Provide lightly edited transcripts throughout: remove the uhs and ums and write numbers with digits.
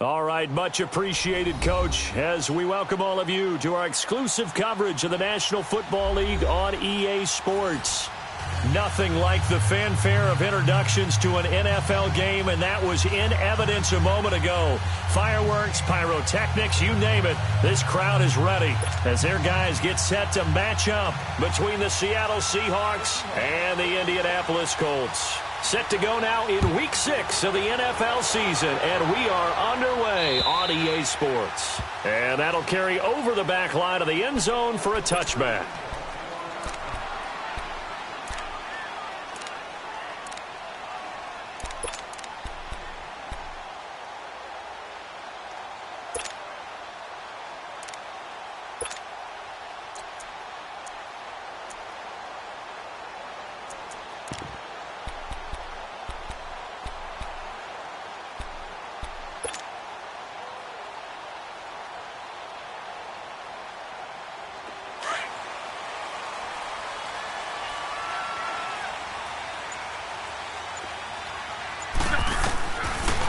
All right, much appreciated, Coach, as we welcome all of you to our exclusive coverage of the National Football League on EA Sports. Nothing like the fanfare of introductions to an NFL game, and that was in evidence a moment ago. Fireworks, pyrotechnics, you name it, this crowd is ready as their guys get set to match up between the Seattle Seahawks and the Indianapolis Colts. Set to go now in Week 6 of the NFL season, and we are underway on EA Sports. And that'll carry over the back line of the end zone for a touchback.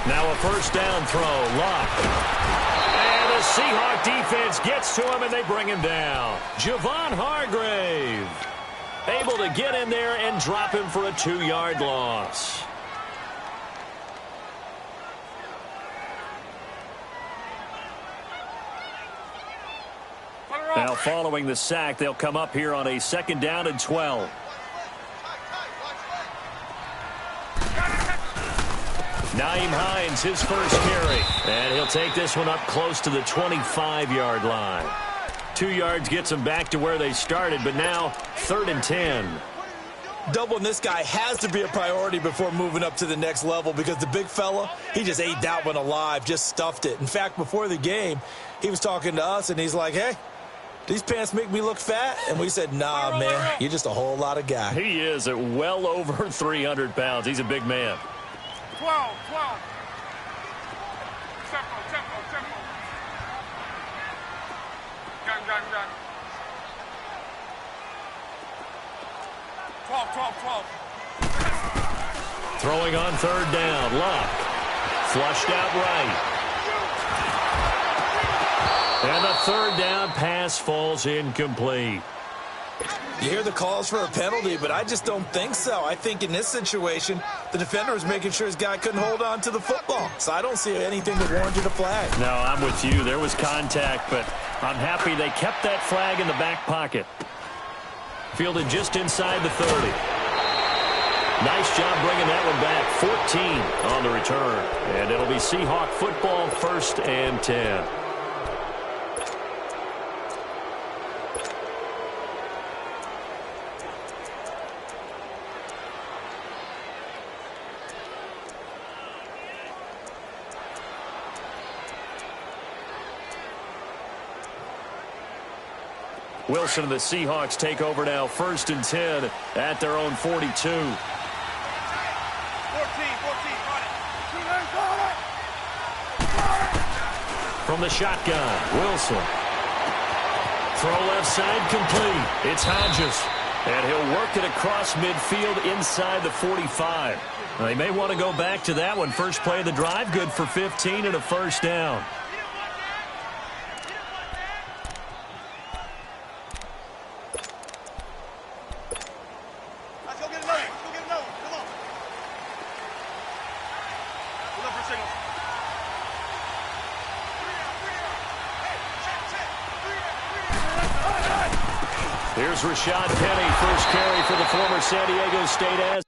Now a first down throw, Luck. And the Seahawk defense gets to him, and they bring him down. Javon Hargrave able to get in there and drop him for a 2-yard loss. Now following the sack, they'll come up here on a 2nd down and 12. Nyheim Hines, his first carry. And he'll take this one up close to the 25-yard line. 2 yards gets them back to where they started, but now 3rd and 10. Doubling this guy has to be a priority before moving up to the next level because the big fella, he just ate that one alive, just stuffed it. In fact, before the game, he was talking to us, and he's like, hey, these pants make me look fat? And we said, nah, man, you're just a whole lot of guy. He is at well over 300 pounds. He's a big man. 12. Tempo. Gun. 12. Throwing on 3rd down, Luck. Flushed out right. And the 3rd down pass falls incomplete. You hear the calls for a penalty, but I just don't think so. I think in this situation, the defender was making sure his guy couldn't hold on to the football. So I don't see anything that warranted a flag. No, I'm with you. There was contact, but I'm happy they kept that flag in the back pocket. Fielded just inside the 30. Nice job bringing that one back. 14 on the return. And it'll be Seahawk football, 1st and 10. Wilson and the Seahawks take over now, 1st and 10 at their own 42. 14, run it. From the shotgun, Wilson. Throw left side complete. It's Hodges. And he'll work it across midfield inside the 45. Now, they may want to go back to that one. First play of the drive, good for 15 and a 1st down. Here's Rashad Penny, first carry for the former San Diego State Aztecs.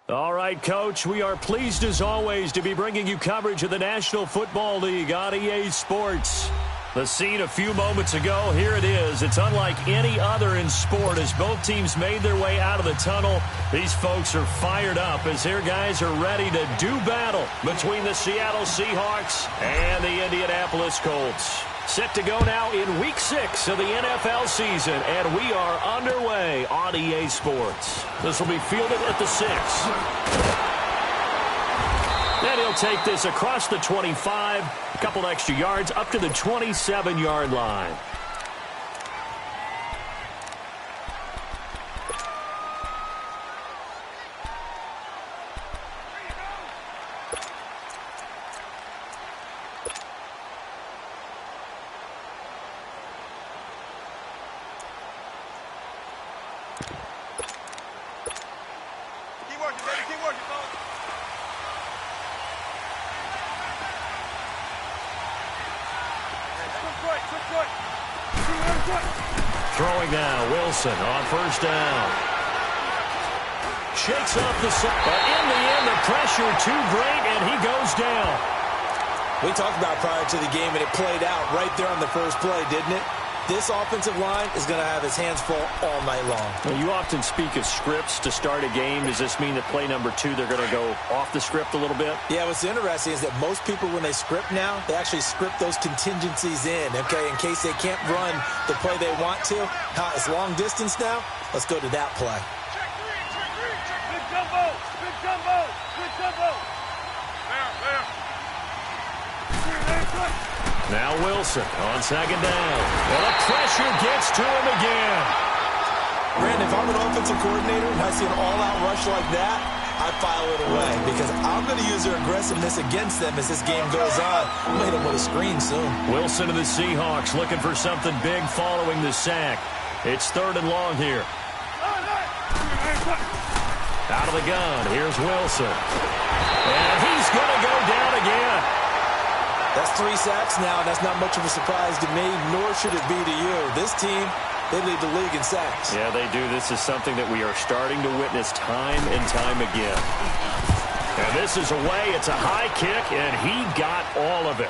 All right, Coach, we are pleased as always to be bringing you coverage of the National Football League on EA Sports. The scene a few moments ago, here it is. It's unlike any other in sport as both teams made their way out of the tunnel. These folks are fired up as their guys are ready to do battle between the Seattle Seahawks and the Indianapolis Colts. Set to go now in Week 6 of the NFL season, and we are underway on EA Sports. This will be fielded at the 6. And he'll take this across the 25, a couple extra yards up to the 27-yard line. Throwing now, Wilson on first down. Shakes off the side, but in the end, the pressure too great, and he goes down. We talked about prior to the game, and it played out right there on the first play, didn't it? This offensive line is going to have his hands full all night long. Well, you often speak of scripts to start a game. Does this mean that play number 2, they're going to go off the script a little bit? Yeah, what's interesting is that most people, when they script now, they actually script those contingencies in, okay, in case they can't run the play they want to. It's long distance now. Let's go to that play. Big jumbo! Big jumbo! Big jumbo! There. Now Wilson on second down. Well, the pressure gets to him again. Brandon, if I'm an offensive coordinator and I see an all-out rush like that, I file it away because I'm going to use their aggressiveness against them as this game goes on. I'm going to hit them with a screen soon. Wilson of the Seahawks looking for something big following the sack. It's 3rd and long here. Out of the gun, here's Wilson. And he's going to go down again. That's 3 sacks now, and that's not much of a surprise to me, nor should it be to you. This team, they lead the league in sacks. Yeah, they do. This is something that we are starting to witness time and time again. And this is away. It's a high kick, and he got all of it.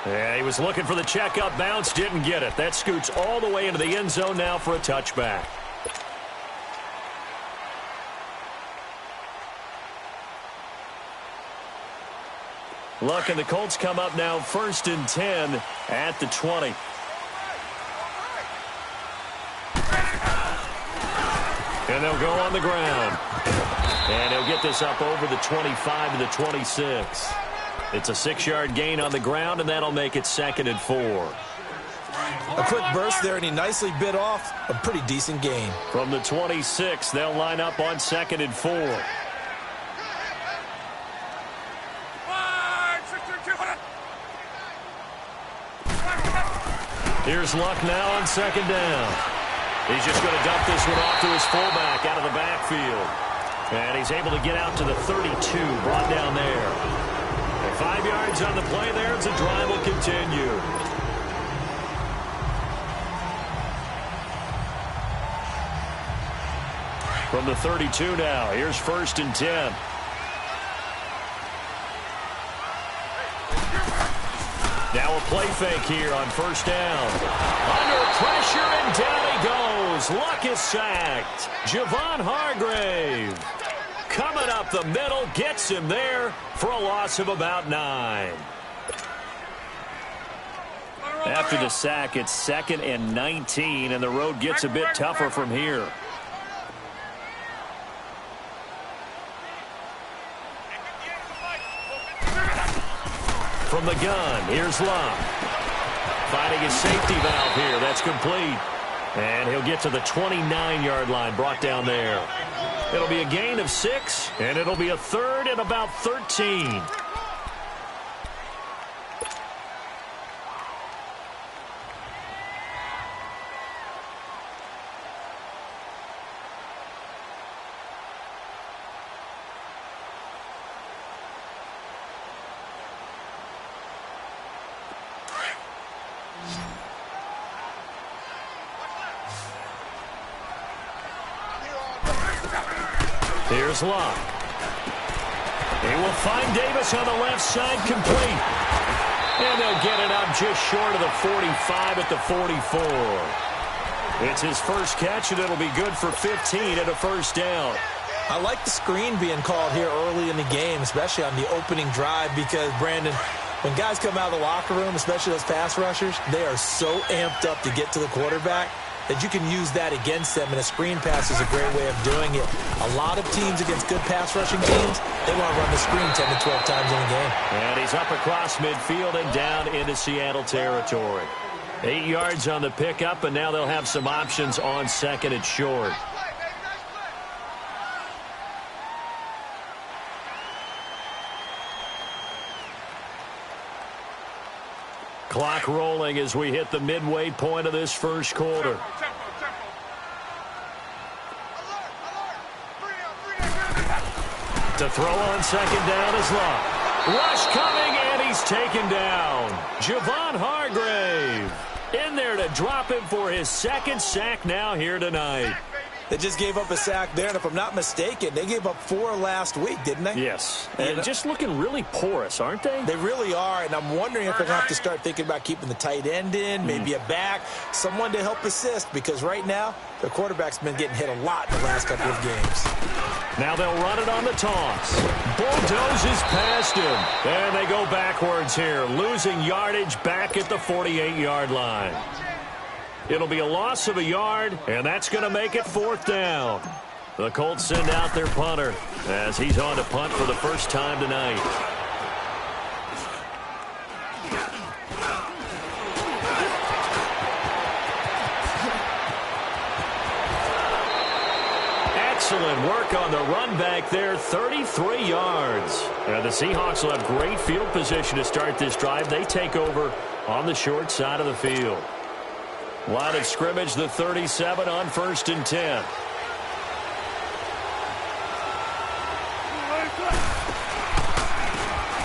Yeah, he was looking for the checkup bounce, didn't get it. That scoots all the way into the end zone now for a touchback. Look, and the Colts come up now 1st and 10 at the 20. And they'll go on the ground. And he'll get this up over the 25 to the 26. It's a 6-yard gain on the ground, and that'll make it 2nd and 4. A quick burst there, and he nicely bit off a pretty decent gain. From the 26, they'll line up on 2nd and 4. Here's Luck now on 2nd down. He's just going to dump this one off to his fullback out of the backfield. And he's able to get out to the 32, brought down there. And 5 yards on the play there as the drive will continue. From the 32 now, here's 1st and 10. Now a play fake here on 1st down. Under pressure, and down he goes. Luck is sacked. Javon Hargrave coming up the middle, gets him there for a loss of about 9. After the sack, it's 2nd and 19, and the road gets a bit tougher from here. From the gun, here's Luck. Finding his safety valve here. That's complete. And he'll get to the 29-yard line, brought down there. It'll be a gain of 6, and it'll be a 3rd and about 13. Here's Luck. He will find Davis on the left side, complete. And they'll get it up just short of the 45 at the 44. It's his first catch, and it'll be good for 15 at a 1st down. I like the screen being called here early in the game, especially on the opening drive, because, Brandon, when guys come out of the locker room, especially those pass rushers, they are so amped up to get to the quarterback that you can use that against them, and a screen pass is a great way of doing it. A lot of teams against good pass rushing teams, they want to run the screen 10 to 12 times in a game. And he's up across midfield and down into Seattle territory. 8 yards on the pickup, and now they'll have some options on 2nd and short. Clock rolling as we hit the midway point of this first quarter. To throw on 2nd down is Luck. Rush coming, and he's taken down. Javon Hargrave in there to drop him for his 2nd sack now here tonight. They just gave up a sack there, and if I'm not mistaken, they gave up 4 last week, didn't they? Yes. And just looking really porous, aren't they? They really are, and I'm wondering if they're going to have to start thinking about keeping the tight end in, maybe a back, someone to help assist, because right now, their quarterback's been getting hit a lot in the last couple of games. Now they'll run it on the toss. Bulldozes past him, and they go backwards here, losing yardage back at the 48-yard line. It'll be a loss of a yard, and that's going to make it 4th down. The Colts send out their punter as he's on to punt for the first time tonight. Excellent work on the run back there, 33 yards. And the Seahawks will have great field position to start this drive. They take over on the short side of the field. Line of scrimmage, the 37 on 1st and 10.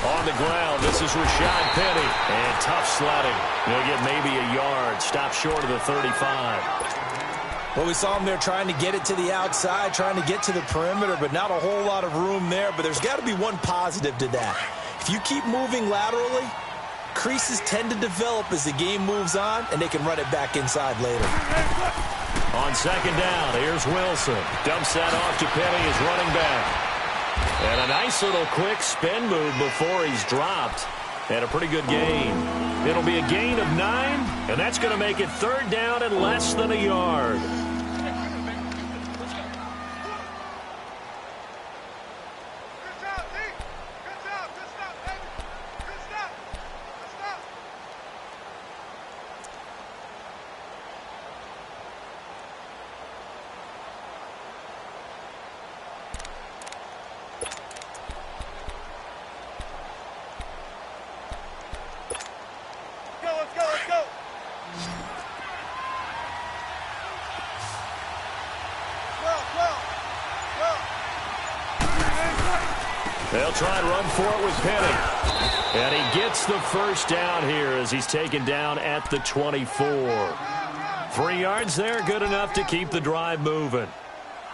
On the ground, this is Rashad Penny. And tough sledding. He'll get maybe a yard. Stop short of the 35. Well, we saw him there trying to get it to the outside, trying to get to the perimeter, but not a whole lot of room there. But there's got to be one positive to that. If you keep moving laterally, creases tend to develop as the game moves on, and they can run it back inside later. On 2nd down, here's Wilson. Dumps that off to Penny as running back. And a nice little quick spin move before he's dropped. And a pretty good gain. It'll be a gain of 9, and that's going to make it 3rd down and less than a yard. They'll try and run for it with Penny. And he gets the first down here as he's taken down at the 24. 3 yards there, good enough to keep the drive moving.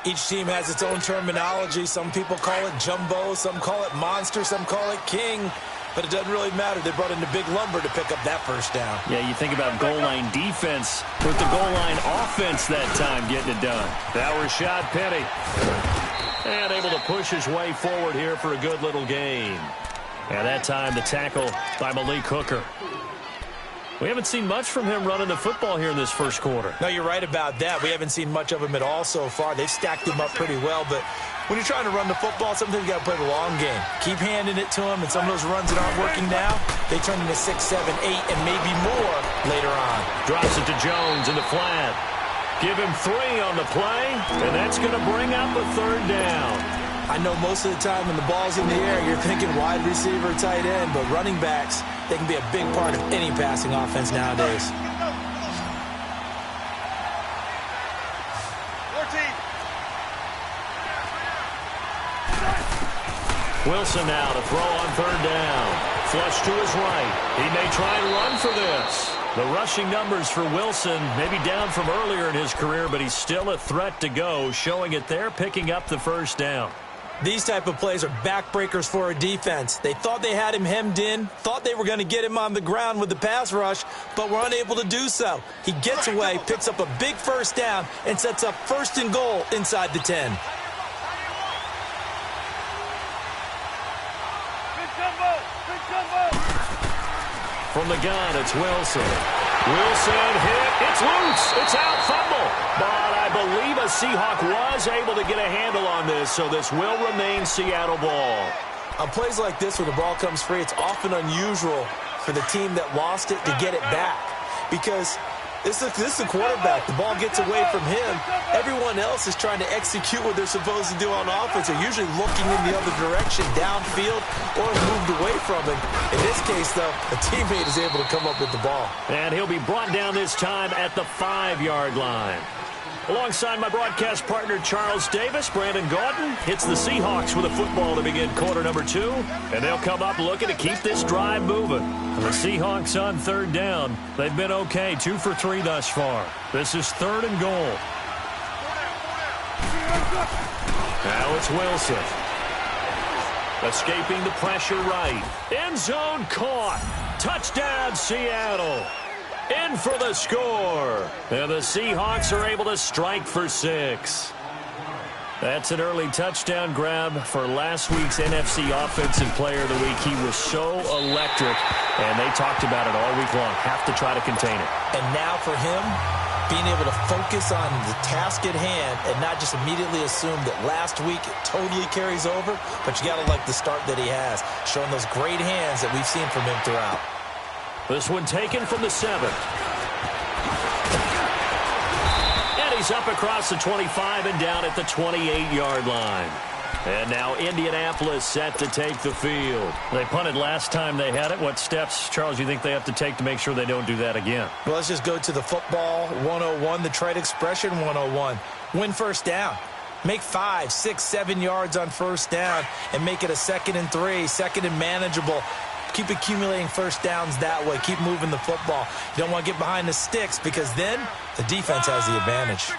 Each team has its own terminology. Some people call it jumbo, some call it monster, some call it king. But it doesn't really matter. They brought in the big lumber to pick up that first down. Yeah, you think about goal line defense with the goal line offense that time getting it done. That was Rashad Penny. And able to push his way forward here for a good little gain. And that time the tackle by Malik Hooker. We haven't seen much from him running the football here in this first quarter. No, you're right about that. We haven't seen much of him at all so far. They've stacked him up pretty well, but when you're trying to run the football, sometimes you got to play the long game. Keep handing it to him, and some of those runs that aren't working now, they turn into 6, 7, 8, and maybe more later on. Drops it to Jones in the flat. Give him 3 on the play, and that's going to bring up a third down. I know most of the time when the ball's in the air, you're thinking wide receiver, tight end, but running backs, they can be a big part of any passing offense nowadays. 14. Wilson now to throw on third down. Flush to his right. He may try and run for this. The rushing numbers for Wilson maybe down from earlier in his career, but he's still a threat to go, showing it there, picking up the first down. These type of plays are backbreakers for a defense. They thought they had him hemmed in, thought they were going to get him on the ground with the pass rush, but were unable to do so. He gets away, picks up a big first down, and sets up 1st and goal inside the 10. From the gun, it's Wilson. Wilson hit. It's loose. It's out. Fumble. But I believe a Seahawk was able to get a handle on this, so this will remain Seattle ball. On plays like this where the ball comes free, it's often unusual for the team that lost it to get it back. Because this is the quarterback. The ball gets away from him. Everyone else is trying to execute what they're supposed to do on offense. They're usually looking in the other direction, downfield, or moved away from him. In this case, though, a teammate is able to come up with the ball. And he'll be brought down this time at the 5-yard line. Alongside my broadcast partner, Charles Davis, Brandon Gordon hits the Seahawks with a football to begin quarter number 2. And they'll come up looking to keep this drive moving. The Seahawks on third down. They've been okay, 2 for 3 thus far. This is 3rd and goal. Now it's Wilson. Escaping the pressure right. End zone caught. Touchdown, Seattle. In for the score. And the Seahawks are able to strike for 6. That's an early touchdown grab for last week's NFC Offensive Player of the Week. He was so electric, and they talked about it all week long. Have to try to contain it. And now for him, being able to focus on the task at hand and not just immediately assume that last week it totally carries over, but you got to like the start that he has, showing those great hands that we've seen from him throughout. This one taken from the 7. And he's up across the 25 and down at the 28-yard line. And now Indianapolis set to take the field. They punted last time they had it. What steps, Charles, you think they have to take to make sure they don't do that again? Well, let's just go to the football 101, the trade expression 101. Win first down. Make 5, 6, 7 yards on first down and make it a 2nd and 3, 2nd and manageable. Keep accumulating first downs that way. Keep moving the football. You don't want to get behind the sticks because then the defense has the advantage.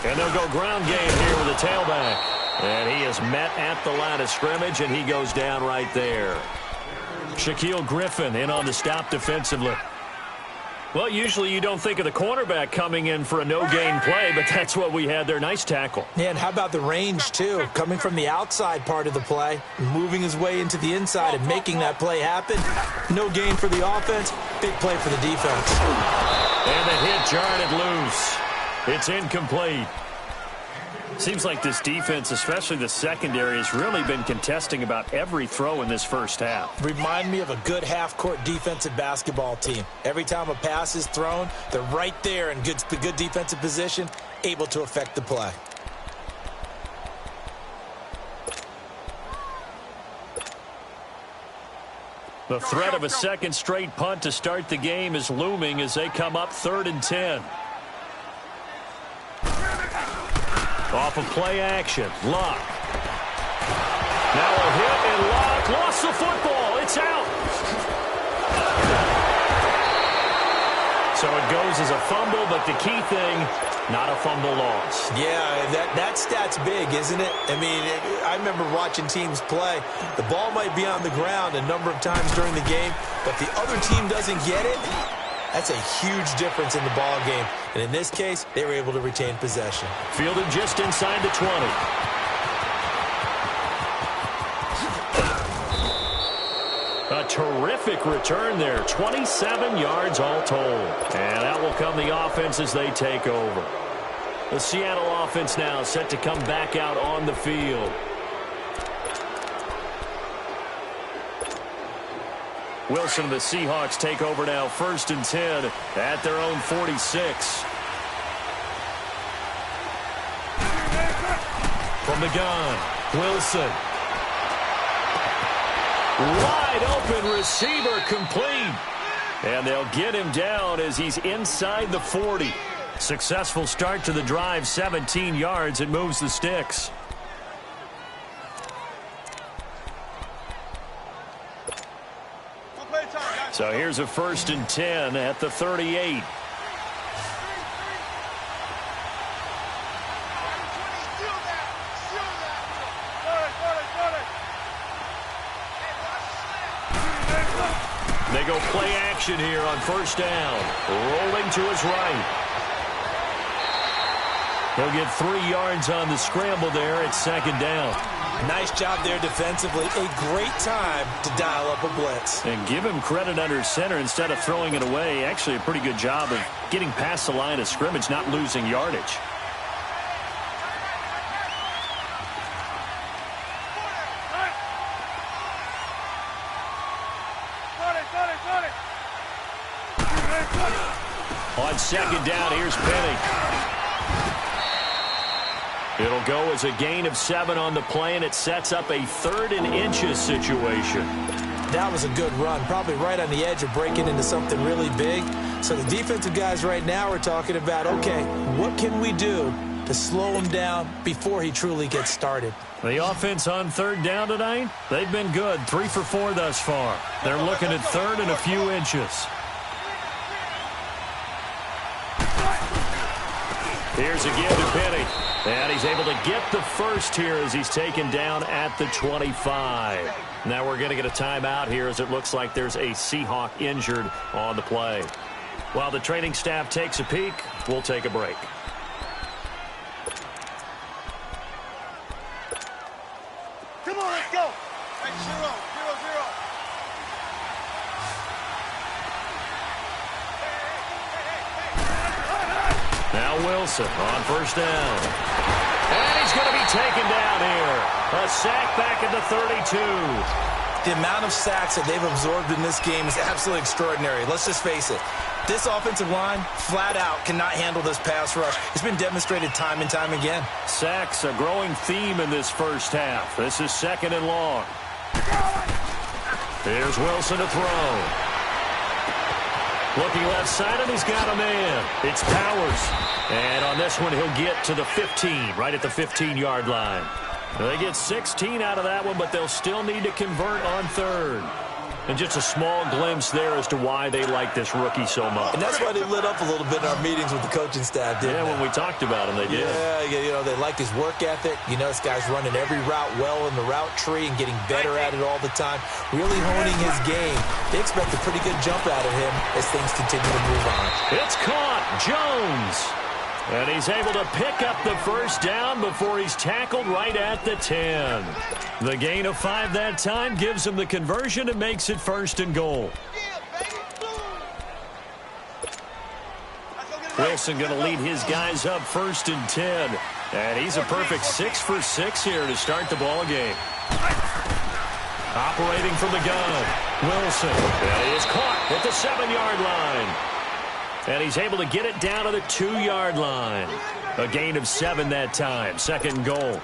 And they'll go ground game here with the tailback. And he is met at the line of scrimmage, and he goes down right there. Shaquille Griffin in on the stop defensively. Well, usually you don't think of the cornerback coming in for a no-gain play, but that's what we had there. Nice tackle. Yeah, and how about the range, too? Coming from the outside part of the play, moving his way into the inside and making that play happen. No gain for the offense, big play for the defense. And the hit jarred it loose. It's incomplete. Seems like this defense, especially the secondary, has really been contesting about every throw in this first half. Remind me of a good half-court defensive basketball team. Every time a pass is thrown, they're right there in good defensive position, able to affect the play. The threat of a second straight punt to start the game is looming as they come up 3rd and 10. Off of play action. Luck. Now a hit, and Luck lost the football. It's out. So it goes as a fumble, but the key thing, not a fumble loss. Yeah, that stat's big, isn't it? I mean, I remember watching teams play. The ball might be on the ground a number of times during the game, but the other team doesn't get it. That's a huge difference in the ball game. And in this case, they were able to retain possession. Fielded just inside the 20. A terrific return there. 27 yards all told. And that will come the offense as they take over. The Seattle offense now set to come back out on the field. Wilson and the Seahawks take over now, 1st and 10 at their own 46. From the gun, Wilson. Wide open receiver complete. And they'll get him down as he's inside the 40. Successful start to the drive, 17 yards. It moves the sticks. So here's a 1st and 10 at the 38. They go play action here on 1st down. Rolling to his right. He'll get 3 yards on the scramble there at 2nd down. Nice job there defensively. A great time to dial up a blitz. And give him credit under center instead of throwing it away. Actually, a pretty good job of getting past the line of scrimmage, not losing yardage. On 2nd down, here's Penny. It'll go as a gain of 7 on the play, and it sets up a 3rd and inches situation. That was a good run, probably right on the edge of breaking into something really big. So the defensive guys right now are talking about, okay, what can we do to slow him down before he truly gets started? The offense on 3rd down tonight, they've been good, 3 for 4 thus far. They're looking at 3rd and a few inches. Here's again to Penny. And he's able to get the first here as he's taken down at the 25. Now we're going to get a timeout here as it looks like there's a Seahawk injured on the play. While the training staff takes a peek, we'll take a break. Come on, let's go. Hey, 0-0. Now Wilson on 1st down. And he's going to be taken down here. A sack back at the 32. The amount of sacks that they've absorbed in this game is absolutely extraordinary. Let's just face it. This offensive line, flat out, cannot handle this pass rush. It's been demonstrated time and time again. Sacks, a growing theme in this first half. This is 2nd and long. Here's Wilson to throw. Looking left side, and he's got a man. It's Powers. And on this one, he'll get to the 15, right at the 15-yard line. They get 16 out of that one, but they'll still need to convert on 3rd. And just a small glimpse there as to why they like this rookie so much. And that's why they lit up a little bit in our meetings with the coaching staff, didn't they? When we talked about him, they did. Yeah, they like his work ethic. You know, this guy's running every route well in the route tree and getting better at it all the time, really honing his game. They expect a pretty good jump out of him as things continue to move on. It's caught. Jones. And he's able to pick up the 1st down before he's tackled right at the 10. The gain of 5 that time gives him the conversion and makes it 1st and goal. Wilson going to lead his guys up 1st and 10. And he's a perfect 6 for 6 here to start the ball game. Operating from the gun, Wilson. And he is caught at the 7-yard line. And he's able to get it down to the 2-yard line. A gain of 7 that time. 2nd and goal.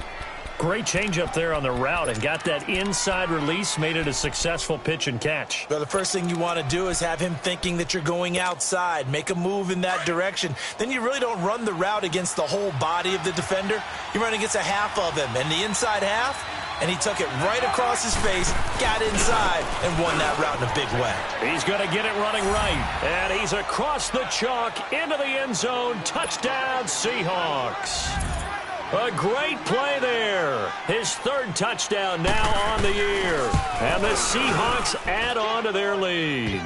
Great change up there on the route and got that inside release, made it a successful pitch and catch. Well, the first thing you want to do is have him thinking that you're going outside, make a move in that direction. Then you really don't run the route against the whole body of the defender. You run against a half of him, and the inside half, and he took it right across his face, got inside, and won that route in a big way. He's going to get it running right, and he's across the chalk into the end zone. Touchdown, Seahawks. A great play there. His third touchdown now on the year, and the Seahawks add on to their lead.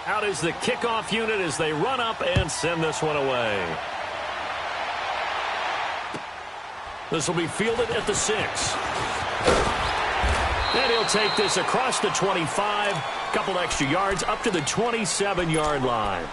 Out is the kickoff unit as they run up and send this one away. This will be fielded at the 6. And he'll take this across the 25. Couple extra yards up to the 27-yard line.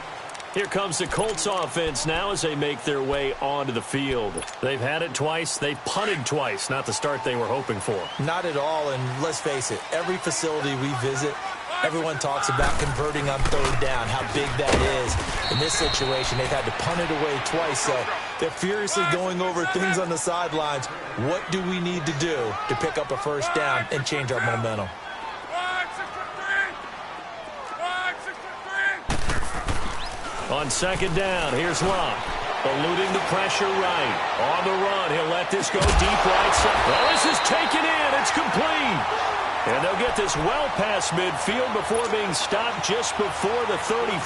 Here comes the Colts offense now as they make their way onto the field. They've had it twice. They've punted twice. Not the start they were hoping for. Not at all, and let's face it, every facility we visit, everyone talks about converting on third down, how big that is. In this situation, they've had to punt it away twice, so they're furiously going over things on the sidelines. What do we need to do to pick up a first down and change our momentum? On second down, here's Locke. Eluding the pressure right. On the run, he'll let this go deep right side. Well, this is taken in. It's complete. And they'll get this well past midfield before being stopped just before the 35.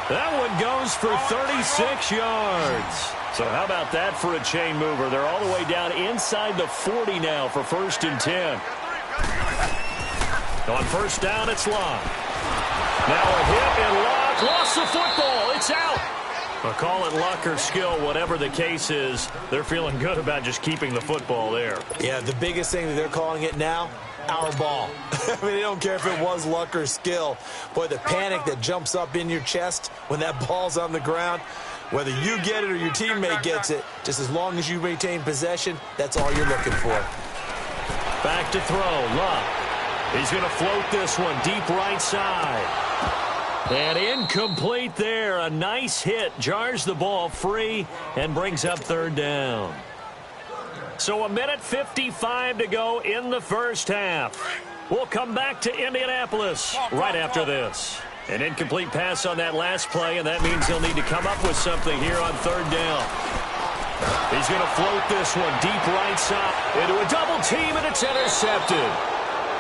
That one goes for 36 yards. So how about that for a chain mover? They're all the way down inside the 40 now for 1st and 10. On first down, it's Locke. Now a hit, and Locke lost the football. It's out. I'll call it luck or skill, whatever the case is. They're feeling good about just keeping the football there. Yeah, the biggest thing that they're calling it now, our ball. I mean, they don't care if it was luck or skill. Boy, the panic that jumps up in your chest when that ball's on the ground, whether you get it or your teammate gets it, just as long as you maintain possession, that's all you're looking for. Back to throw, Locke. He's going to float this one deep right side. And incomplete there. A nice hit. Jars the ball free and brings up third down. So 1:55 to go in the first half. We'll come back to Indianapolis right after this. An incomplete pass on that last play, and that means he'll need to come up with something here on third down. He's going to float this one deep right side into a double team, and it's intercepted.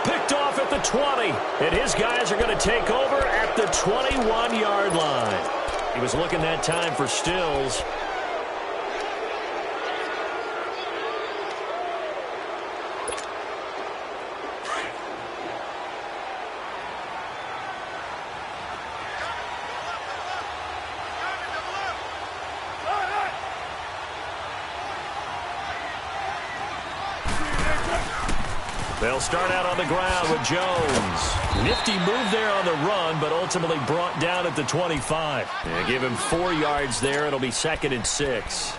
Picked off at the 20, and his guys are going to take over at the 21-yard line. He was looking that time for Stills. They'll start out on the ground with Jones. Nifty move there on the run, but ultimately brought down at the 25. Yeah, give him 4 yards there. It'll be 2nd and 6.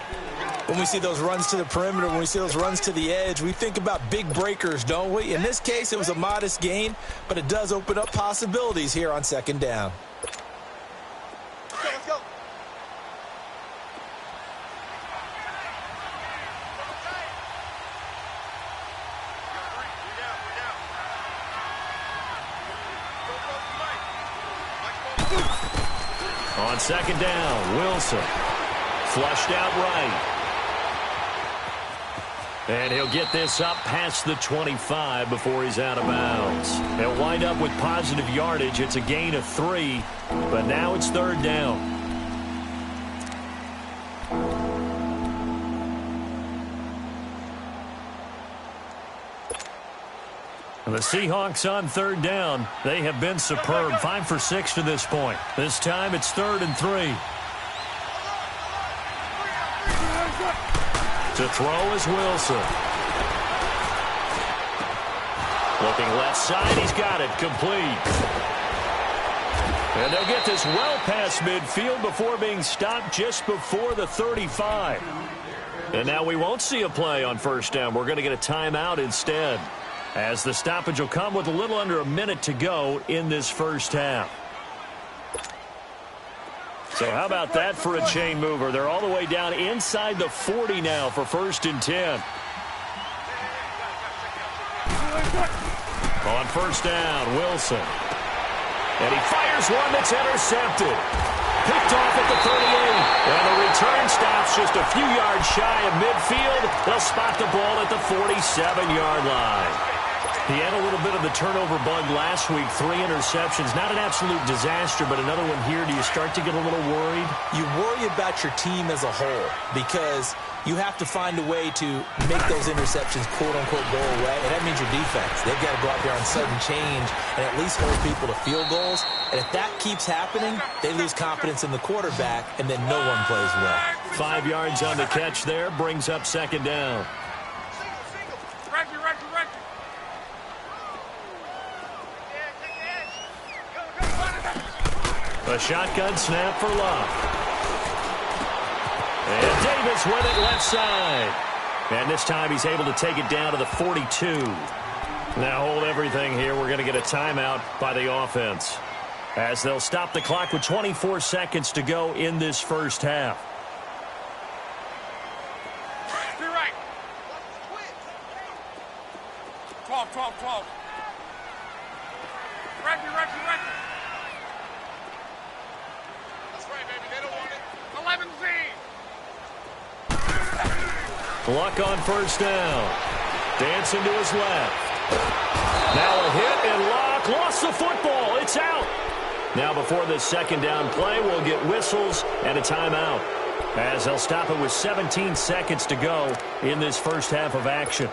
When we see those runs to the perimeter, when we see those runs to the edge, we think about big breakers, don't we? In this case, it was a modest gain, but it does open up possibilities here on 2nd down. Let's go. On second down, Wilson. Flushed out right. And he'll get this up past the 25 before he's out of bounds. They'll wind up with positive yardage. It's a gain of 3, but now it's third down. The Seahawks on third down. They have been superb. 5 for 6 to this point. This time it's 3rd and 3. To throw is Wilson. Looking left side. He's got it. Complete. And they'll get this well past midfield before being stopped just before the 35. And now we won't see a play on first down. We're going to get a timeout instead, as the stoppage will come with a little under a minute to go in this first half. So how about that for a chain mover? They're all the way down inside the 40 now for 1st and 10. On first down, Wilson. And he fires one that's intercepted. Picked off at the 38. And the return stops just a few yards shy of midfield. They'll spot the ball at the 47-yard line. He had a little bit of the turnover bug last week. 3 interceptions. Not an absolute disaster, but another one here. Do you start to get a little worried? You worry about your team as a whole because you have to find a way to make those interceptions, quote-unquote, go away. And that means your defense. They've got to go out there on sudden change and at least hold people to field goals. And if that keeps happening, they lose confidence in the quarterback, and then no one plays well. 5 yards on the catch there. Brings up second down. A shotgun snap for Love. And Davis with it left side. And this time he's able to take it down to the 42. Now hold everything here. We're going to get a timeout by the offense, as they'll stop the clock with 24 seconds to go in this first half. Be right. 12. Right. That's right, baby. They don't want it. 11Z. Luck on first down. Dancing to his left. Now a hit, and Luck lost the football. It's out. Now before this second down play, we'll get whistles and a timeout, as they'll stop it with 17 seconds to go in this first half of action.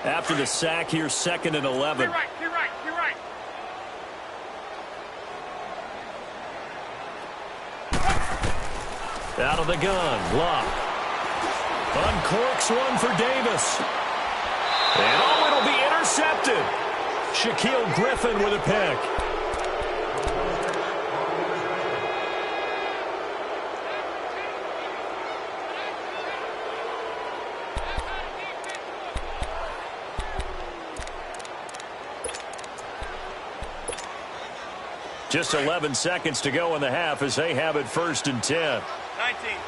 After the sack here, 2nd and 11. Be right. Out of the gun, Luck uncorks one for Davis. And it'll be intercepted. Shaquille Griffin with a pick. Just 11 seconds to go in the half as they have it 1st and 10. 19. 18.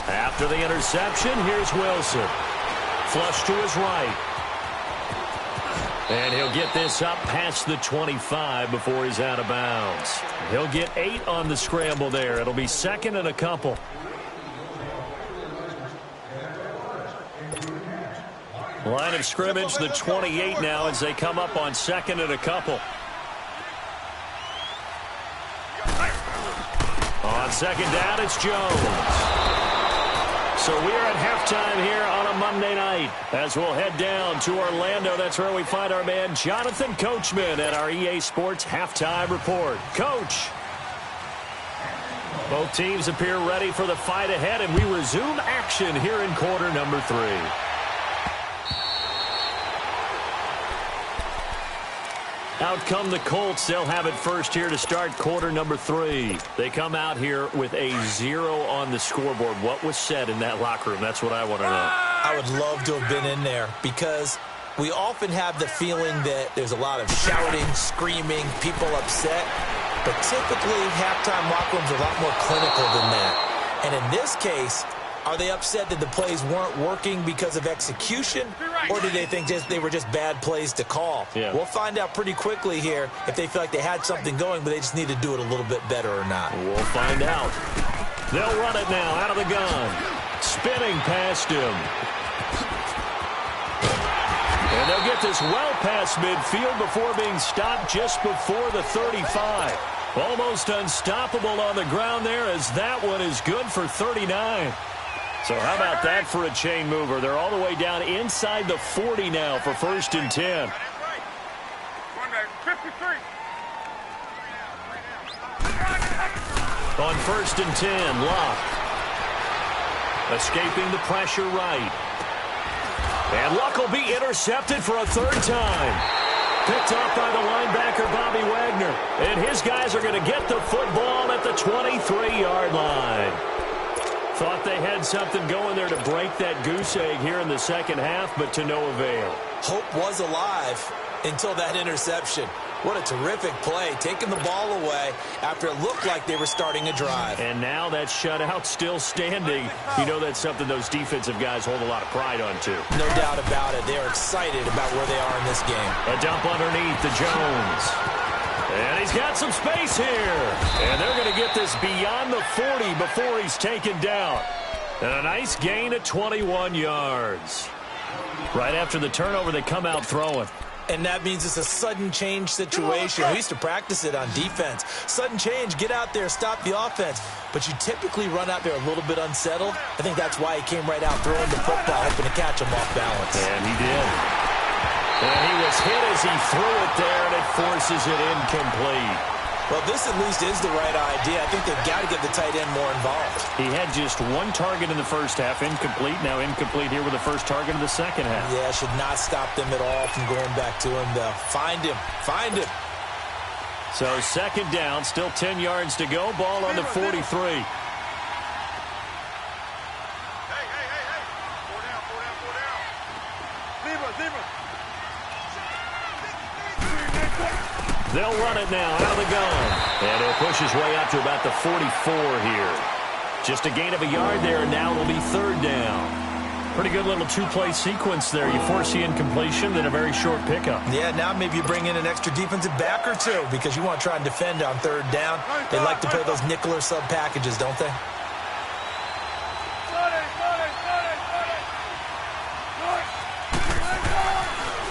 After the interception, here's Wilson. Flush to his right. And he'll get this up past the 25 before he's out of bounds. He'll get 8 on the scramble there. It'll be 2nd and a couple. Line of scrimmage, the 28 now, as they come up on 2nd and a couple. On 2nd down, it's Jones. So we're at halftime here on a Monday night, as we'll head down to Orlando. That's where we find our man Jonathan Coachman at our EA Sports Halftime Report. Coach. Both teams appear ready for the fight ahead, and we resume action here in quarter number 3. Out come the Colts. They'll have it first here to start quarter number 3. They come out here with a 0 on the scoreboard. What was said in that locker room? That's what I want to know. I would love to have been in there, because we often have the feeling that there's a lot of shouting, screaming, people upset. But typically, halftime locker rooms are a lot more clinical than that. And in this case, are they upset that the plays weren't working because of execution, or did they think they were just bad plays to call? Yeah. We'll find out pretty quickly here if they feel like they had something going, but they just need to do it a little bit better or not. We'll find out. They'll run it now out of the gun. Spinning past him. And they'll get this well past midfield before being stopped just before the 35. Almost unstoppable on the ground there, as that one is good for 39. So how about that for a chain mover? They're all the way down inside the 40 now for 1st and 10. 53. On 1st and 10, Luck. Escaping the pressure right. And Luck will be intercepted for a 3rd time. Picked off by the linebacker, Bobby Wagner. And his guys are going to get the football at the 23-yard line. Thought they had something going there to break that goose egg here in the second half, but to no avail. Hope was alive until that interception. What a terrific play, taking the ball away after it looked like they were starting a drive. And now that shutout still standing. You know that's something those defensive guys hold a lot of pride on, too. No doubt about it. They're excited about where they are in this game. A dump underneath to Jones. And he's got some space here. And they're going to get this beyond the 40 before he's taken down. And a nice gain of 21 yards. Right after the turnover, they come out throwing. And that means it's a sudden change situation. We used to practice it on defense. Sudden change, get out there, stop the offense. But you typically run out there a little bit unsettled. I think that's why he came right out throwing the football, hoping to catch him off balance. And he did. And he was hit as he threw it there, and it forces it incomplete. Well, this at least is the right idea. I think they've got to get the tight end more involved. He had just one target in the first half, incomplete. Now incomplete here with the first target of the second half. Yeah, should not stop them at all from going back to him, though. Find him. Find him. So second down, still 10 yards to go. Ball on the 43. Hey. 4 down. Zebra. They'll run it now out of the gun. And he'll push his way up to about the 44 here. Just a gain of a yard there, and now it'll be third down. Pretty good little two-play sequence there. You force the incompletion, then a very short pickup. Yeah, now maybe you bring in an extra defensive back or two because you want to try and defend on third down. They like to play those nickel or sub packages, don't they?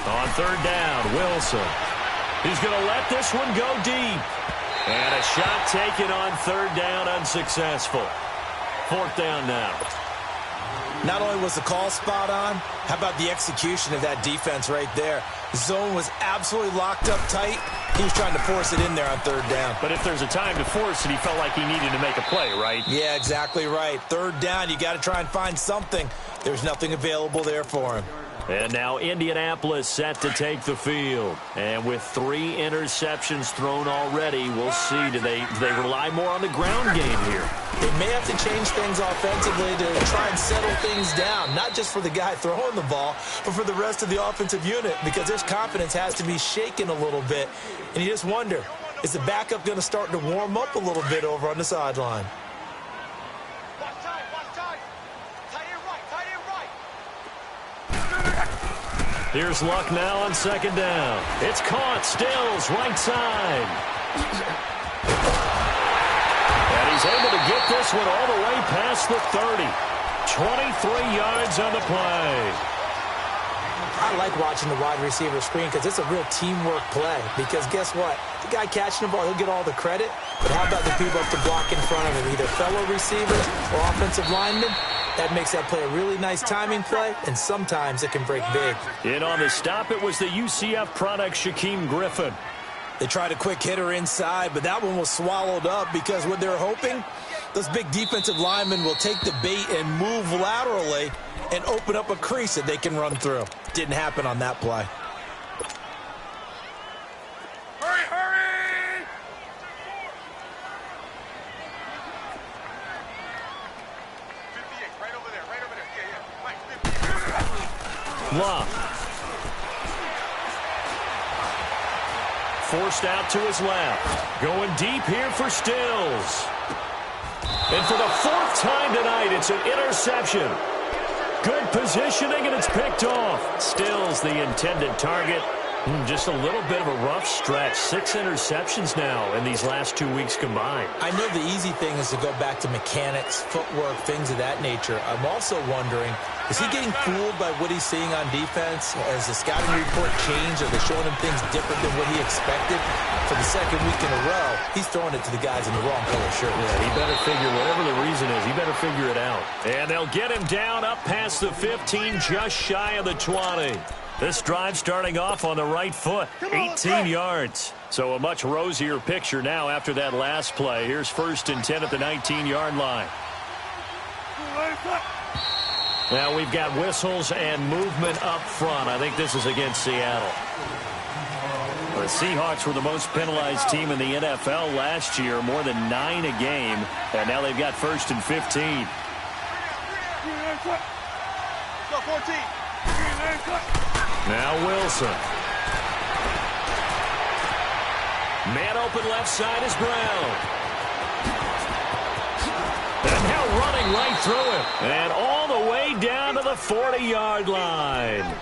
On third down, Wilson. He's going to let this one go deep. And a shot taken on third down, unsuccessful. Fourth down now. Not only was the call spot on, how about the execution of that defense right there? The zone was absolutely locked up tight. He was trying to force it in there on third down. But if there's a time to force it, he felt like he needed to make a play, right? Yeah, exactly right. Third down, you got to try and find something. There's nothing available there for him. And now Indianapolis set to take the field. And with 3 interceptions thrown already, we'll see. Do they rely more on the ground game here? They may have to change things offensively to try and settle things down, not just for the guy throwing the ball, but for the rest of the offensive unit, because their confidence has to be shaken a little bit. And you just wonder, is the backup going to start to warm up a little bit over on the sideline? Here's Luck now on second down. It's caught. Stills, right side. And he's able to get this one all the way past the 30. 23 yards on the play. I like watching the wide receiver screen because it's a real teamwork play. Because guess what? The guy catching the ball, he'll get all the credit. But how about the people up to block in front of him, either fellow receivers or offensive linemen? That makes that play a really nice timing play, and sometimes it can break big. In on the stop, it was the UCF product, Shaquem Griffin. They tried a quick hitter inside, but that one was swallowed up because what they're hoping, those big defensive linemen will take the bait and move laterally and open up a crease that they can run through. Didn't happen on that play. Hurry! Luck. Forced out to his left. Going deep here for Stills. And for the 4th time tonight, it's an interception. Good positioning, and it's picked off. Stills the intended target. Just a little bit of a rough stretch. 6 interceptions now in these last 2 weeks combined. I know the easy thing is to go back to mechanics, footwork, things of that nature. I'm also wondering, is he getting fooled by what he's seeing on defense? Has the scouting report changed? Are they showing him things different than what he expected? For the 2nd week in a row, he's throwing it to the guys in the wrong color shirt. Yeah, he better figure, whatever the reason is, he better figure it out. And they'll get him down up past the 15, just shy of the 20. This drive starting off on the right foot, 18 yards. So a much rosier picture now after that last play. Here's 1st and 10 at the 19-yard line. Now we've got whistles and movement up front. I think this is against Seattle. The Seahawks were the most penalized team in the NFL last year, more than 9 a game. And now they've got 1st and 15. Go 14. Now Wilson. Man open left side is Brown. And now running right through it. And all the way down to the 40-yard line.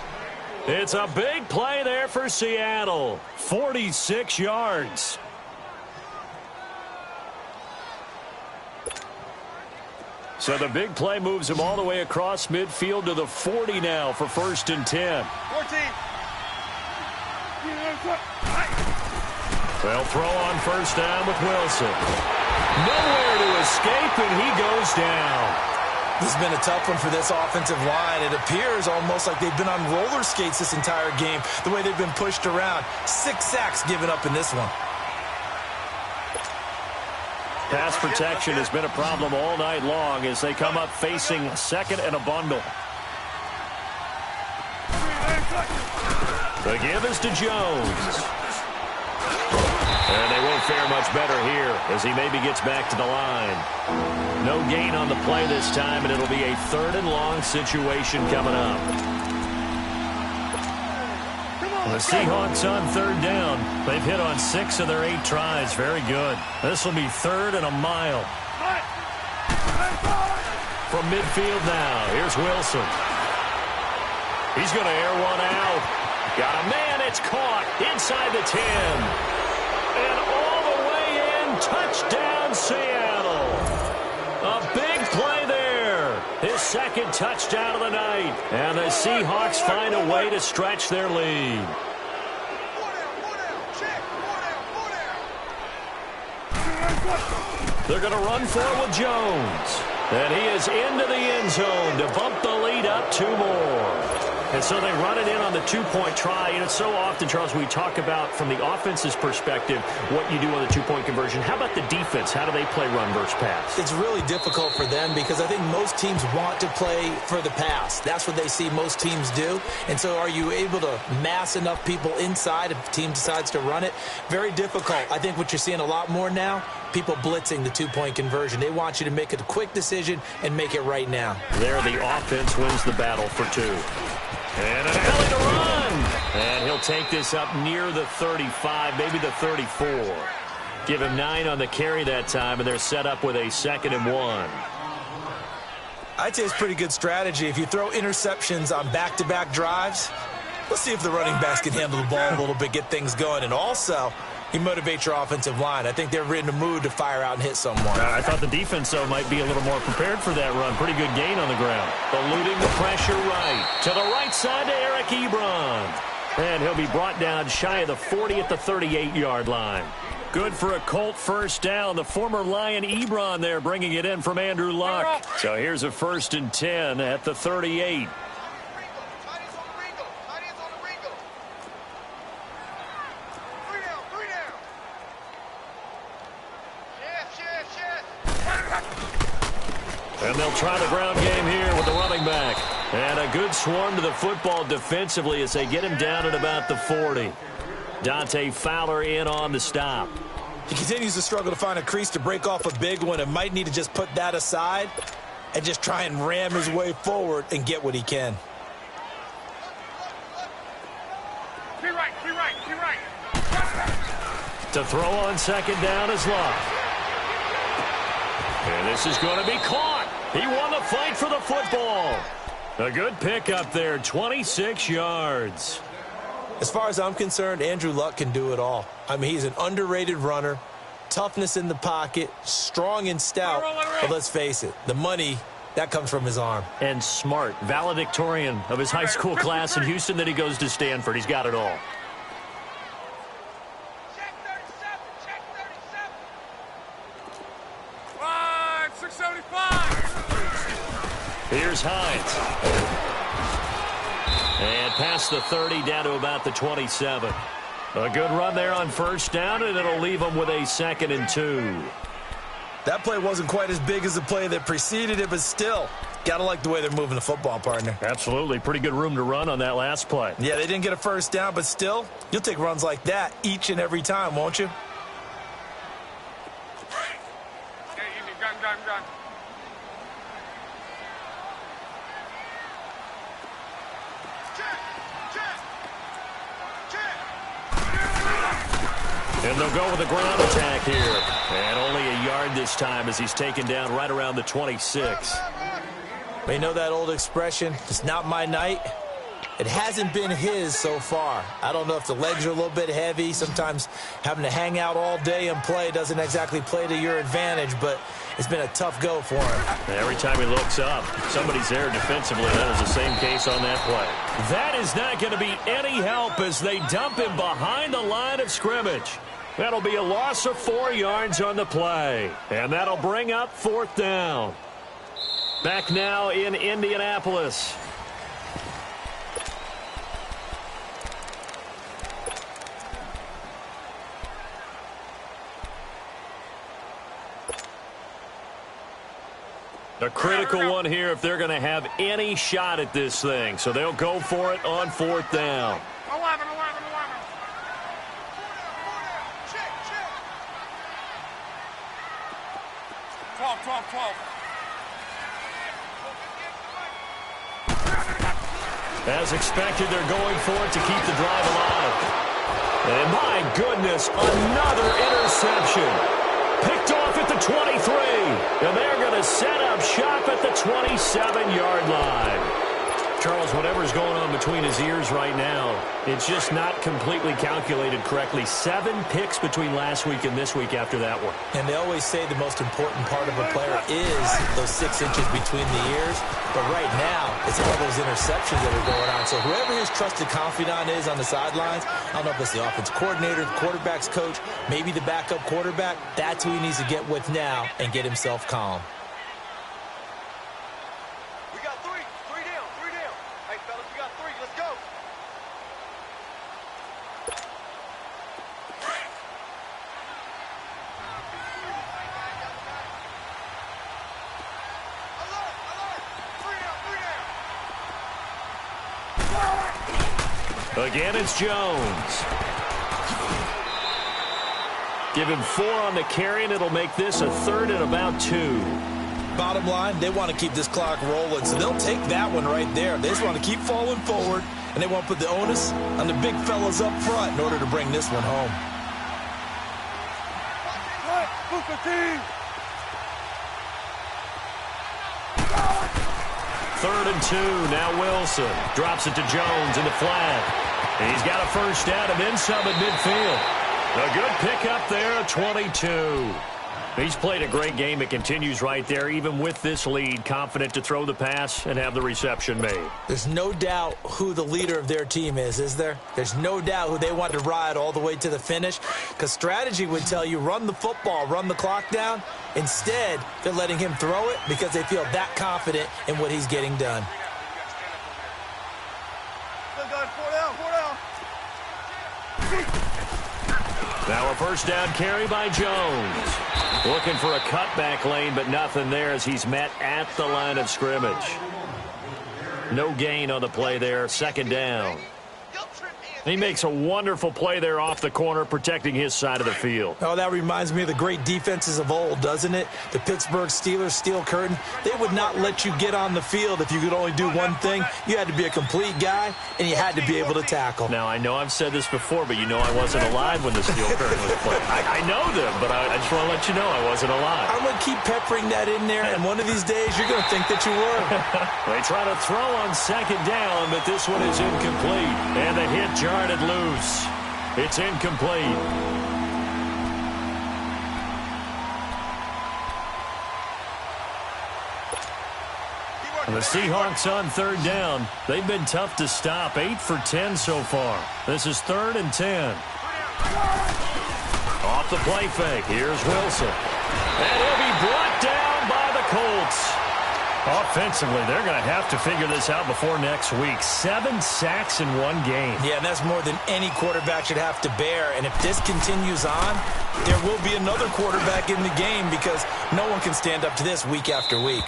It's a big play there for Seattle. 46 yards. So the big play moves him all the way across midfield to the 40 now for 1st and 10. 14. They'll throw on 1st down with Wilson. Nowhere to escape, and he goes down. This has been a tough one for this offensive line. It appears almost like they've been on roller skates this entire game, the way they've been pushed around. 6 sacks given up in this one. Pass protection has been a problem all night long as they come up facing 2nd and a bundle. The give is to Jones. And they won't fare much better here as he maybe gets back to the line. No gain on the play this time, and it'll be a 3rd and long situation coming up. The Seahawks on 3rd down. They've hit on 6 of their 8 tries. Very good. This will be 3rd and a mile. From midfield now, here's Wilson. He's going to air one out. Got a man, it's caught inside the 10. And all the way in, touchdown Seattle. A big play there. His 2nd touchdown of the night. And the Seahawks find a way to stretch their lead. They're going to run for it with Jones. And he is into the end zone to bump the lead up 2 more. And so they run it in on the 2-point try. And it's so often, Charles, we talk about from the offense's perspective what you do on the 2-point conversion. How about the defense? How do they play run versus pass? It's really difficult for them because I think most teams want to play for the pass. That's what they see most teams do. And so are you able to mass enough people inside if the team decides to run it? Very difficult. I think what you're seeing a lot more now, people blitzing the 2-point conversion. They want you to make a quick decision and make it right now. There, the offense wins the battle for 2. And an alley to run. And he'll take this up near the 35, maybe the 34. Give him 9 on the carry that time, and they're set up with a 2nd and 1. I'd say it's pretty good strategy. If you throw interceptions on back-to-back drives, let's see if the running backs can handle the ball a little bit, get things going. And also, you motivate your offensive line. I think they're in the mood to fire out and hit someone. I thought the defense, though, might be a little more prepared for that run. Pretty good gain on the ground. Eluding the pressure right. To the right side to Eric Ebron. And he'll be brought down shy of the 40 at the 38-yard line. Good for a Colt 1st down. The former Lion Ebron there bringing it in from Andrew Luck. So here's a 1st and 10 at the 38. And they'll try the ground game here with the running back. And a good swarm to the football defensively as they get him down at about the 40. Dante Fowler in on the stop. He continues to struggle to find a crease to break off a big one and might need to just put that aside and just try and ram his way forward and get what he can. Be right. To throw on 2nd down is Luck. And this is going to be caught. He won the fight for the football. A good pick up there, 26 yards. As far as I'm concerned, Andrew Luck can do it all. I mean, he's an underrated runner, toughness in the pocket, strong and stout. But let's face it, the money, that comes from his arm. And smart, valedictorian of his high school class in Houston, then he goes to Stanford. He's got it all. Here's Hines. And past the 30 down to about the 27. A good run there on 1st down, and it'll leave them with a 2nd and 2. That play wasn't quite as big as the play that preceded it, but still, gotta like the way they're moving the football, partner. Absolutely. Pretty good room to run on that last play. Yeah, they didn't get a 1st down, but still, you'll take runs like that each and every time, won't you? Gun. And they'll go with a ground attack here. And only a yard this time as he's taken down right around the 26. You know that old expression, it's not my night? It hasn't been his so far. I don't know if the legs are a little bit heavy. Sometimes having to hang out all day and play doesn't exactly play to your advantage, but it's been a tough go for him. Every time he looks up, somebody's there defensively. That is the same case on that play. That is not going to be any help as they dump him behind the line of scrimmage. That'll be a loss of 4 yards on the play, and that'll bring up 4th down. Back now in Indianapolis. A critical one here if they're going to have any shot at this thing. So they'll go for it on 4th down. 11. Check. 12. As expected, they're going for it to keep the drive alive. And my goodness, another interception. Picked off at the 23. And they're going to set up shop at the 27-yard line. Charles, whatever's going on between his ears right now, it's just not completely calculated correctly. 7 picks between last week and this week after that one. And they always say the most important part of a player is those 6 inches between the ears. But right now, it's all those interceptions that are going on. So whoever his trusted confidant is on the sidelines, I don't know if it's the offense coordinator, the quarterback's coach, maybe the backup quarterback, that's who he needs to get with now and get himself calm. We got 3 down. Hey, fellas, we got 3. Let's go. Again, it's Jones. Give him 4 on the carry, and it'll make this a 3rd and about 2. Bottom line, they want to keep this clock rolling, so they'll take that one right there. They just want to keep falling forward, and they want to put the onus on the big fellas up front in order to bring this one home. Third and 2. Now Wilson drops it to Jones in the flat. And he's got a first down and then some at midfield. A good pickup there at 22. He's played a great game. It continues right there, even with this lead, confident to throw the pass and have the reception made. There's no doubt who the leader of their team is there? There's no doubt who they want to ride all the way to the finish, because strategy would tell you run the football, run the clock down. Instead, they're letting him throw it because they feel that confident in what he's getting done. Still going 4 down. Now a first down carry by Jones. Looking for a cutback lane, but nothing there as he's met at the line of scrimmage. No gain on the play there. 2nd down. He makes a wonderful play there off the corner, protecting his side of the field. Oh, that reminds me of the great defenses of old, doesn't it? The Pittsburgh Steelers, steel curtain. They would not let you get on the field if you could only do one thing. You had to be a complete guy, and you had to be able to tackle. Now, I know I've said this before, but you know I wasn't alive when the steel curtain was played. I know them, but I just want to let you know I wasn't alive. I'm going to keep peppering that in there, and one of these days you're going to think that you were. They try to throw on 2nd down, but this one is incomplete. And the hit jarred loose. It's incomplete. And the Seahawks on 3rd down. They've been tough to stop. 8 for 10 so far. This is 3rd and 10. Off the play fake. Here's Wilson. And he'll be brought down by the Colts. Offensively, they're going to have to figure this out before next week. 7 sacks in one game. Yeah, and that's more than any quarterback should have to bear. And if this continues on, there will be another quarterback in the game because no one can stand up to this week after week.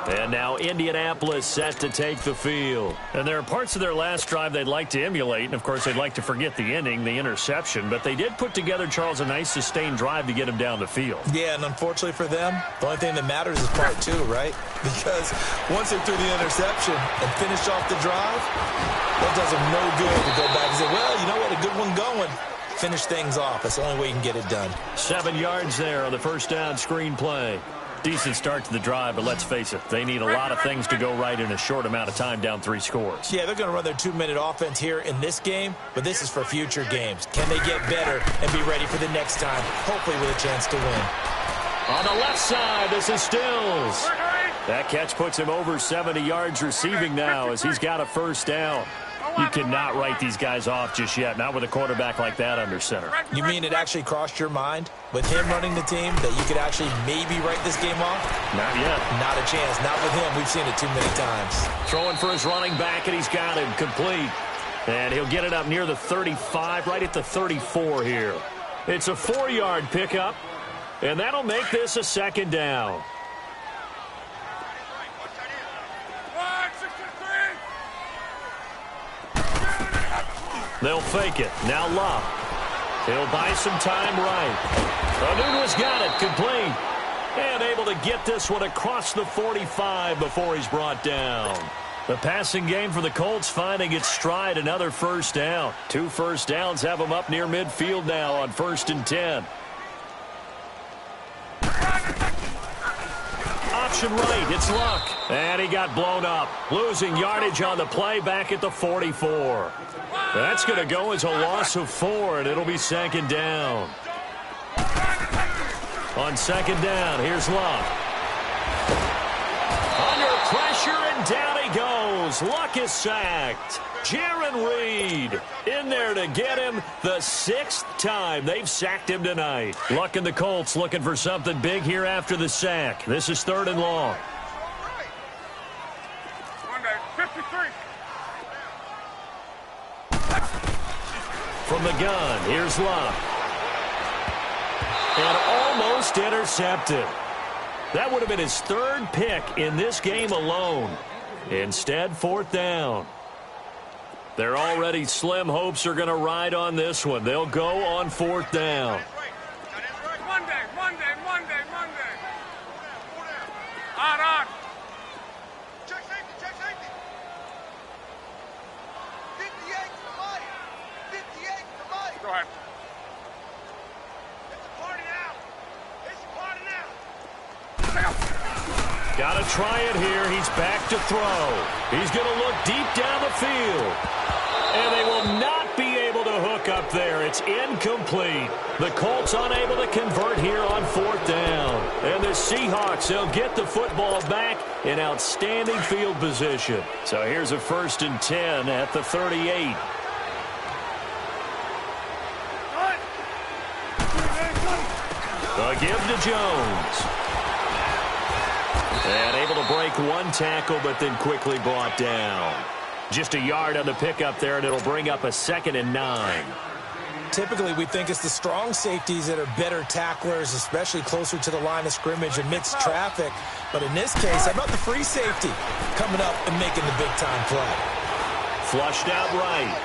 And now Indianapolis set to take the field. And there are parts of their last drive they'd like to emulate. And, of course, they'd like to forget the ending, the interception. But they did put together, Charles, a nice sustained drive to get him down the field. Yeah, and unfortunately for them, the only thing that matters is part two, right? Because once they threw the interception and finished off the drive, that does them no good to go back and say, well, you know what, a good one going. Finish things off. That's the only way you can get it done. 7 yards there on the first down screen play. Decent start to the drive, but let's face it, they need a lot of things to go right in a short amount of time, down 3 scores. Yeah, they're going to run their 2-minute offense here in this game, but this is for future games. Can they get better and be ready for the next time, hopefully with a chance to win? On the left side, this is Stills. That catch puts him over 70 yards receiving now as he's got a first down. You cannot write these guys off just yet, not with a quarterback like that under center. You mean it actually crossed your mind with him running the team that you could actually maybe write this game off? Not yet. Not a chance. Not with him. We've seen it too many times. Throwing for his running back, and he's got him complete. And he'll get it up near the 35, right at the 34 here. It's a 4-yard pickup, and that'll make this a second down. They'll fake it. Now Love. He'll buy some time right. Anunu's got it. Complete. And able to get this one across the 45 before he's brought down. The passing game for the Colts finding its stride. Another first down. 2 first downs have them up near midfield now on 1st and 10. Option right. It's Luck. And he got blown up. Losing yardage on the play back at the 44. That's going to go as a loss of 4, and it'll be second down. On second down, here's Luck. Under pressure, and down he goes. Luck is sacked. Jaron Reed in there to get him the 6th time they've sacked him tonight. Luck and the Colts looking for something big here after the sack. This is 3rd and long. From the gun, here's Luck. And almost intercepted. That would have been his 3rd pick in this game alone. Instead, 4th down. Their already slim hopes are going to ride on this one. They'll go on 4th down. Monday. On. Check safety. 58 for Mike. 58 for Mike. Go ahead. It's a party now. Got to try it here. He's back to throw. He's going to look deep down the field. And they will not be able to hook up there. It's incomplete. The Colts unable to convert here on 4th down. And the Seahawks, they'll get the football back in outstanding field position. So here's a 1st and 10 at the 38. A give to Jones. And able to break one tackle, but then quickly brought down. Just a yard on the pickup there, and it'll bring up a 2nd and 9. Typically, we think it's the strong safeties that are better tacklers, especially closer to the line of scrimmage amidst traffic. But in this case, how about the free safety coming up and making the big-time play? Flushed out right.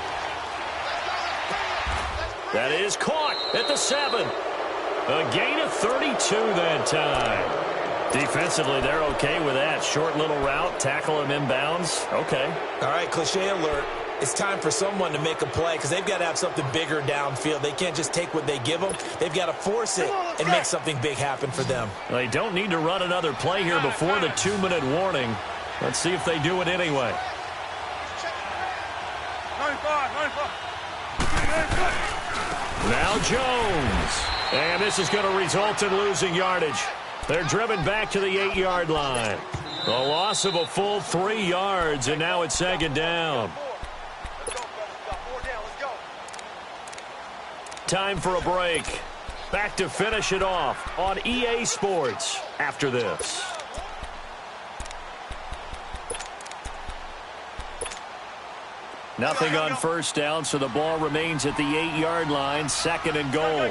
That is caught at the 7. A gain of 32 that time. Defensively, they're okay with that. Short little route, tackle him inbounds. Okay. All right, cliche alert. It's time for someone to make a play because they've got to have something bigger downfield. They can't just take what they give them. They've got to force it and make something big happen for them. They don't need to run another play here before the 2-minute warning. Let's see if they do it anyway. Now Jones. And this is going to result in losing yardage. They're driven back to the 8-yard line. A loss of a full 3 yards, and now it's 2nd down. Time for a break. Back to finish it off on EA Sports after this. Nothing on 1st down, so the ball remains at the 8-yard line. 2nd and goal.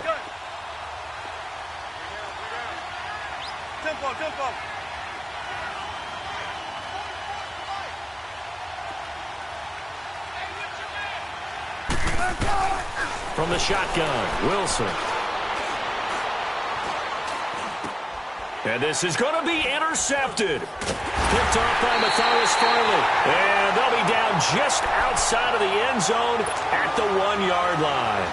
Tempo. From the shotgun, Wilson. And this is going to be intercepted. Picked off by Matthias Farley. And they'll be down just outside of the end zone at the 1-yard line.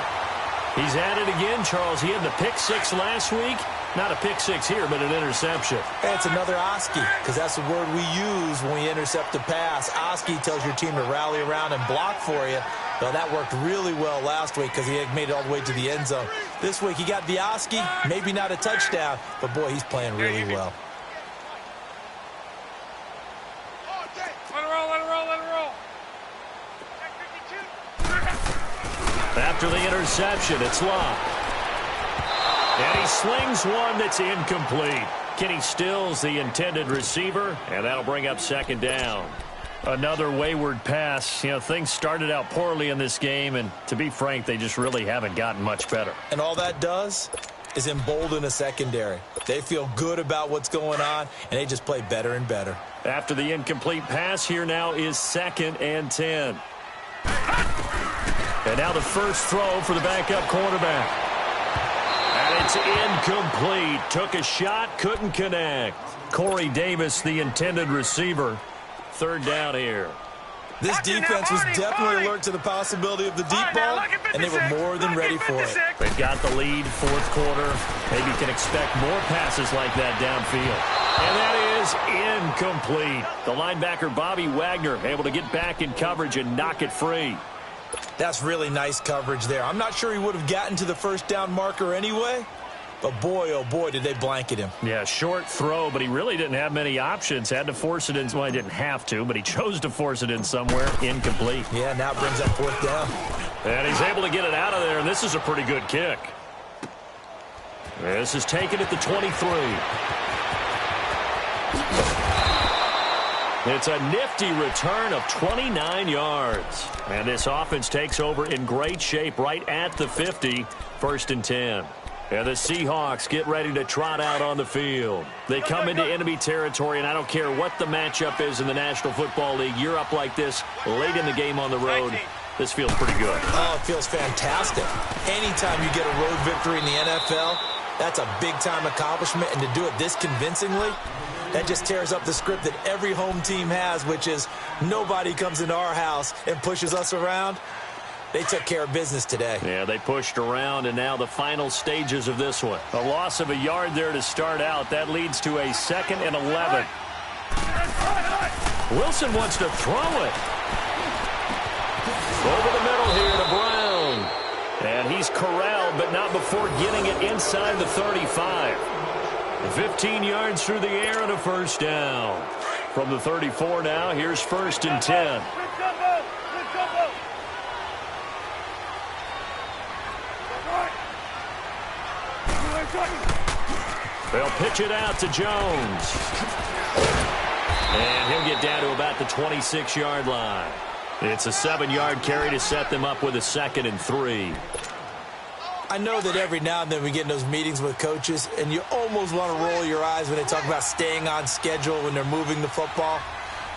He's at it again, Charles. He had the pick six last week. Not a pick six here, but an interception. Hey, it's another Oski, because that's the word we use when we intercept a pass. Oski tells your team to rally around and block for you. Well, that worked really well last week because he had made it all the way to the end zone. This week he got the Oski, maybe not a touchdown, but boy, he's playing really well. Let it roll, let it roll, let it roll. After the interception, it's Locke. And he slings one that's incomplete. Kenny Stills, the intended receiver, and that'll bring up second down. Another wayward pass. You know, things started out poorly in this game, and to be frank, they just really haven't gotten much better. And all that does is embolden a secondary. They feel good about what's going on, and they just play better and better. After the incomplete pass, here now is 2nd and 10. And now the first throw for the backup quarterback. And it's incomplete. Took a shot, couldn't connect. Corey Davis, the intended receiver. 3rd down here. This defense was definitely alert to the possibility of the deep ball, and they were more than ready for it. They've got the lead, 4th quarter. Maybe you can expect more passes like that downfield. And that is incomplete. The linebacker, Bobby Wagner, able to get back in coverage and knock it free. That's really nice coverage there. I'm not sure he would have gotten to the first down marker anyway, but boy, oh boy, did they blanket him. Yeah, short throw, but he really didn't have many options. Had to force it in. Well, he didn't have to, but he chose to force it in somewhere. Incomplete. Yeah, now it brings up 4th down. And he's able to get it out of there, and this is a pretty good kick. This is taken at the 23. It's a nifty return of 29 yards. And this offense takes over in great shape right at the 50. 1st and 10. And the Seahawks get ready to trot out on the field. They come into enemy territory, and I don't care what the matchup is in the National Football League. You're up like this late in the game on the road. This feels pretty good. Oh, it feels fantastic. Anytime you get a road victory in the NFL, that's a big-time accomplishment. And to do it this convincingly, that just tears up the script that every home team has, which is nobody comes into our house and pushes us around. They took care of business today. Yeah, they pushed around, and now the final stages of this one. A loss of a yard there to start out. That leads to a 2nd and 11. Wilson wants to throw it. Over the middle here to Brown. And he's corralled, but not before getting it inside the 35. 15 yards through the air and a 1st down. From the 34 now, here's 1st and 10. They'll pitch it out to Jones. And he'll get down to about the 26-yard line. It's a 7-yard carry to set them up with a 2nd and 3. I know that every now and then we get in those meetings with coaches, and you almost want to roll your eyes when they talk about staying on schedule when they're moving the football.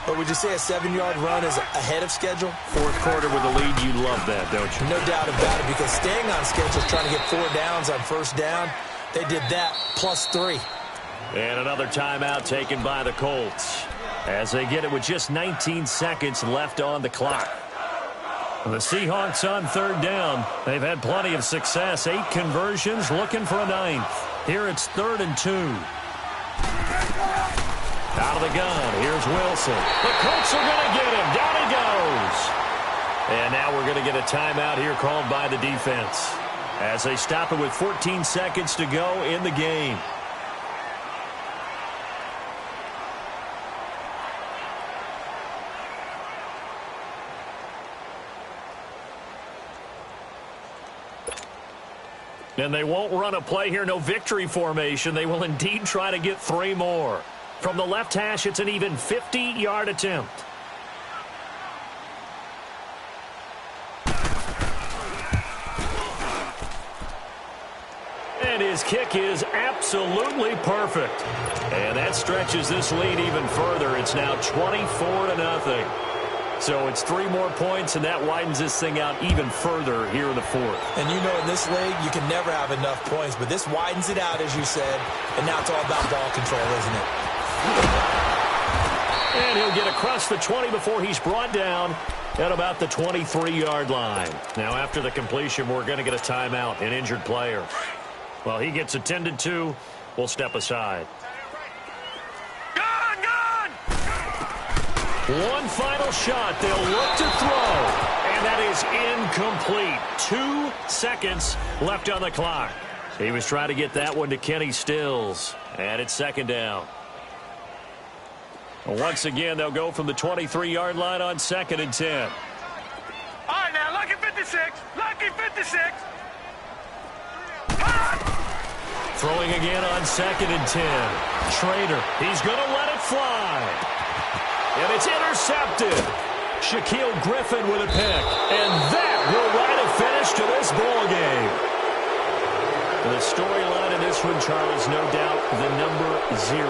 But would you say a 7-yard run is ahead of schedule? 4th quarter with a lead, you love that, don't you? No doubt about it, because staying on schedule is trying to get 4 downs on 1st down. They did that plus 3. And another timeout taken by the Colts as they get it with just 19 seconds left on the clock. The Seahawks on 3rd down. They've had plenty of success. 8 conversions, looking for a 9th. Here it's 3rd and 2. Out of the gun, here's Wilson. The Colts are going to get him. Down he goes. And now we're going to get a timeout here called by the defense as they stop it with 14 seconds to go in the game. And they won't run a play here, no victory formation. They will indeed try to get 3 more. From the left hash, it's an even 50-yard attempt. And his kick is absolutely perfect. And that stretches this lead even further. It's now 24-0. So it's 3 more points, and that widens this thing out even further here in the fourth. And you know in this league, you can never have enough points, but this widens it out, as you said, and now it's all about ball control, isn't it? And he'll get across the 20 before he's brought down at about the 23-yard line. Now, after the completion, we're going to get a timeout, an injured player. Well, he gets attended to. We'll step aside. One final shot. They'll look to throw. And that is incomplete. 2 seconds left on the clock. He was trying to get that one to Kenny Stills. And it's second down. Once again, they'll go from the 23-yard line on 2nd and 10. All right, now, lucky 56. Lucky 56. Throwing again on 2nd and 10. Trader, he's going to let it fly. And it's intercepted. Shaquille Griffin with a pick. And that will write a finish to this ball game. The storyline in this one, Charles, no doubt the number 0.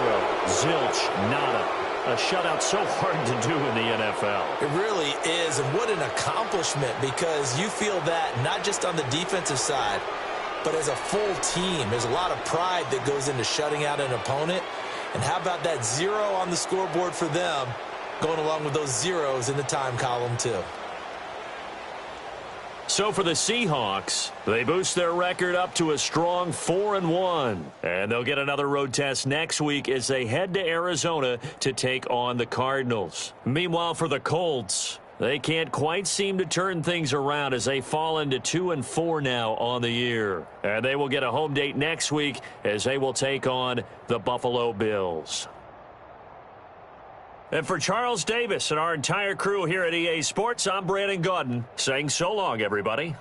Zilch, nada. A shutout so hard to do in the NFL. It really is, and what an accomplishment, because you feel that not just on the defensive side, but as a full team. There's a lot of pride that goes into shutting out an opponent. And how about that 0 on the scoreboard for them, going along with those zeros in the time column, too. So for the Seahawks, they boost their record up to a strong 4-1. And they'll get another road test next week as they head to Arizona to take on the Cardinals. Meanwhile, for the Colts, they can't quite seem to turn things around as they fall into 2-4 now on the year. And they will get a home date next week as they will take on the Buffalo Bills. And for Charles Davis and our entire crew here at EA Sports, I'm Brandon Gaudin saying so long, everybody.